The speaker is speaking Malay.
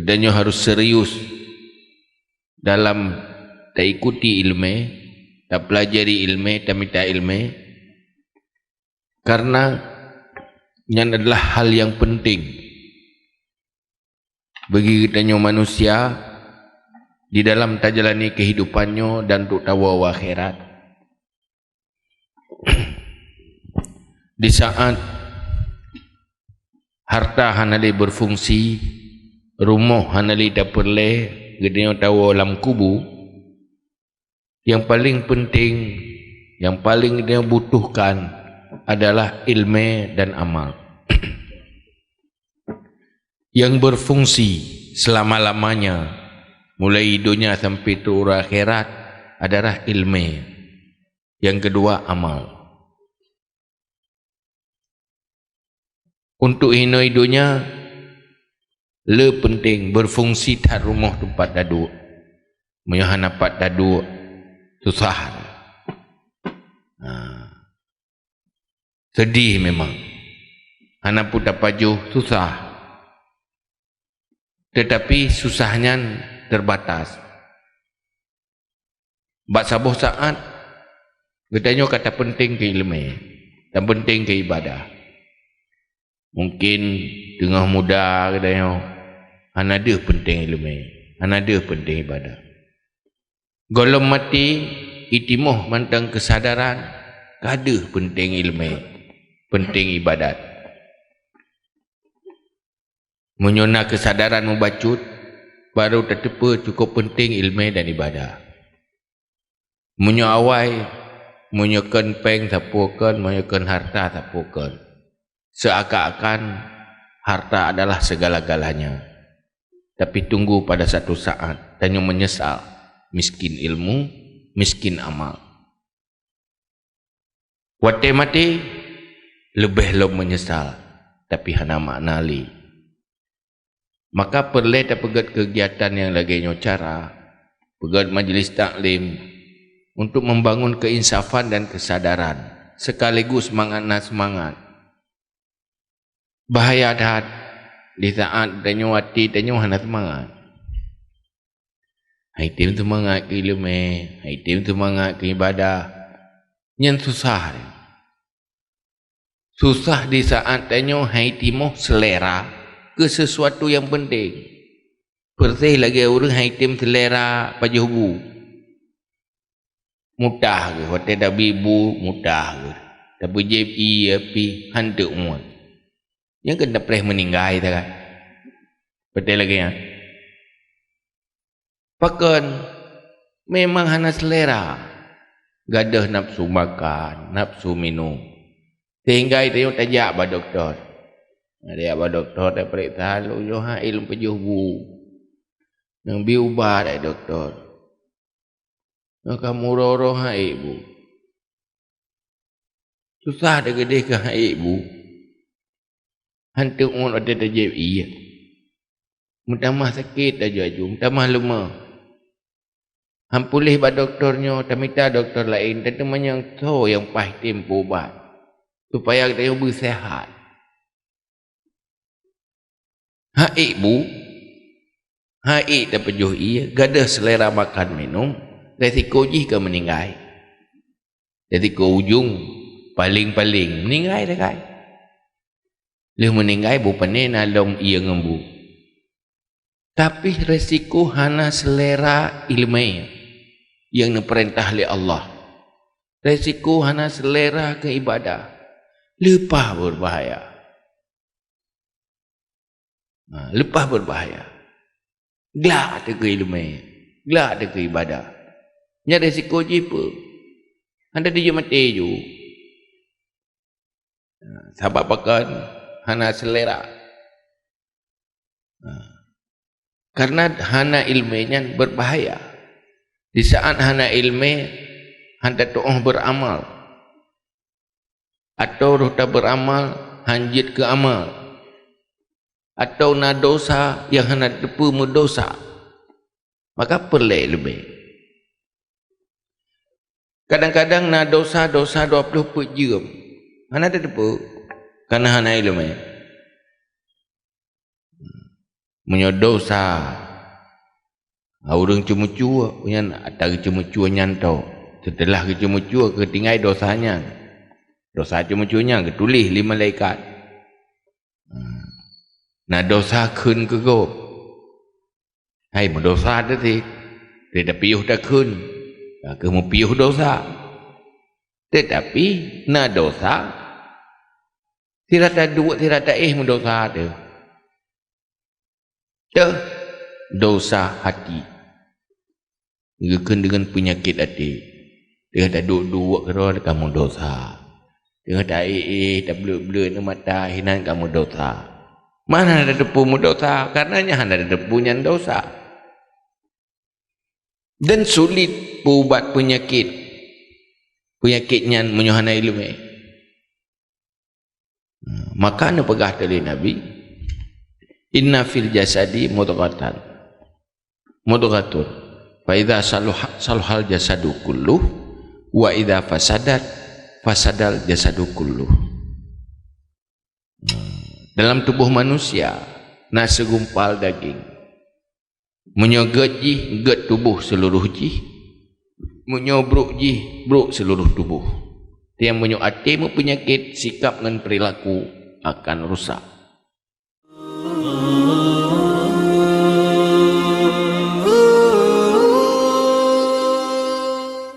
Kedanyo harus serius dalam tak ikuti ilmu, tak pelajari ilmu, tak minta ilmu, karena ini adalah hal yang penting bagi kedanyo manusia di dalam tajalani kehidupannya dan untuk tahu akhirat. Di saat harta hanali berfungsi, rumah hanali dah perle, gedanyo tahu alam kubu, yang paling penting, yang paling dia butuhkan adalah ilmu dan amal yang berfungsi selama-lamanya, mulai dunia sampai turun akhirat, adalah ilmu. Yang kedua, amal. Untuk hidupnya le penting berfungsi tak rumah tempat dadu, menyohan dapat dadu susah. Sedih memang. Anak pun dapat jauh susah. Tetapi susahnya terbatas. Bak sabuh saat katanya kata penting ke ilmu dan penting ke ibadah. Mungkin tengah muda katanya anak dia penting ilmu, anak dia penting ibadah. Golong mati itimuh mantang kesadaran kada penting ilmu, penting ibadat. Menyona kesadaran membacut baru tertepa cukup penting ilmu dan ibadah. Menyo awai menyokan peng sapukan, menyokan harta sapukan. Seakan-akan harta adalah segala-galanya. Tapi tunggu pada satu saat tanya menyesal, miskin ilmu, miskin amal. Wate mati lebih lo menyesal, tapi hana maknali. Maka perlu tak pegat kegiatan yang lagi nyocara, pegat majlis taklim untuk membangun keinsafan dan kesadaran, sekaligus semangat. Bahaya dah di saat danyo hati danyo hana semangat. Haitim semangat ke ilmu, haitim semangat ke ibadah. Yang susah. Susah di saat danyo haitimu selera ke sesuatu yang penting. Persih lagi orang haitim selera pajuhu. Mudah ke hotel dah bibu mudah ke. Tapi JP api hantu umur. Yang kena preh meninggal tak kan. Betul lagi ya. Pakan memang hana selera. Gadah nafsu makan, nafsu minum. Sehingga itu yang tajak ba doktor. Dia ba doktor dah periksa lu yo ha ilmu pejuhu. Nang biubah dah doktor. Nang kamu roro ha ibu. Susah dah gede ke ha ibu. Hantu orang ada tajib iya. Mutamah sakit dah jaju, mutamah lemah. Hampulih ba doktornya, tak minta doktor lain, dan teman yang tahu yang pahit tempo ubat. Supaya dia bersehat. Hak ibu, hak tak pejuh iya, gada selera makan minum, resiko jika meninggal. Resiko ujung, paling-paling meninggal dah kan. Dia meninggal bukan nalong ia ngembu. Tapi resiko hana selera ilmu yang diperintah oleh Allah. Resiko hana selera ke ibadah. Lepas berbahaya. Lepas berbahaya. Gelak ada ke ilmu. Gelak ada ke ibadah. Ini resiko jipa. Anda dia mati je. Sahabat pakan hana selera. Karena hana ilmunya berbahaya. Di saat hana ilmu, handa to'oh beramal. Atau roh tak beramal, hanjit ke amal. Atau na dosa yang hana tepu mendosa. Maka perlu lebih. Kadang-kadang na dosa-dosa 20 jam. Hana tepu. Karena hana ilmu. menyodosa orang cuma-cua punya atau cuma-cua nyantau setelah cuma-cua ketinggai dosanya dosa cuma-cuanya ketulis 5 malaikat nah dosa kun ke go hai mendosa tadi tidak piuh dah kun kamu piuh dosa tetapi na dosa tidak ada dua tidak ada mendosa ada dosa hati dengan penyakit hati dia tak duduk kerana kamu dosa dia tak tak blur-blur mata hinan kamu dosa mana ada depumu dosa karenanya ada depunya dosa dan sulit ubat penyakitnya menyuhana ilmu maka pegah dari Nabi inna fil jasadi mudghatan fa idza saluhal jasadu kulluh wa idza fasadal jasadu kulluh. Dalam tubuh manusia na segumpal daging menyoget ji get tubuh seluruh ji menyobruk ji bruk seluruh tubuh tiang menyo ate penyakit sikap dan perilaku akan rusak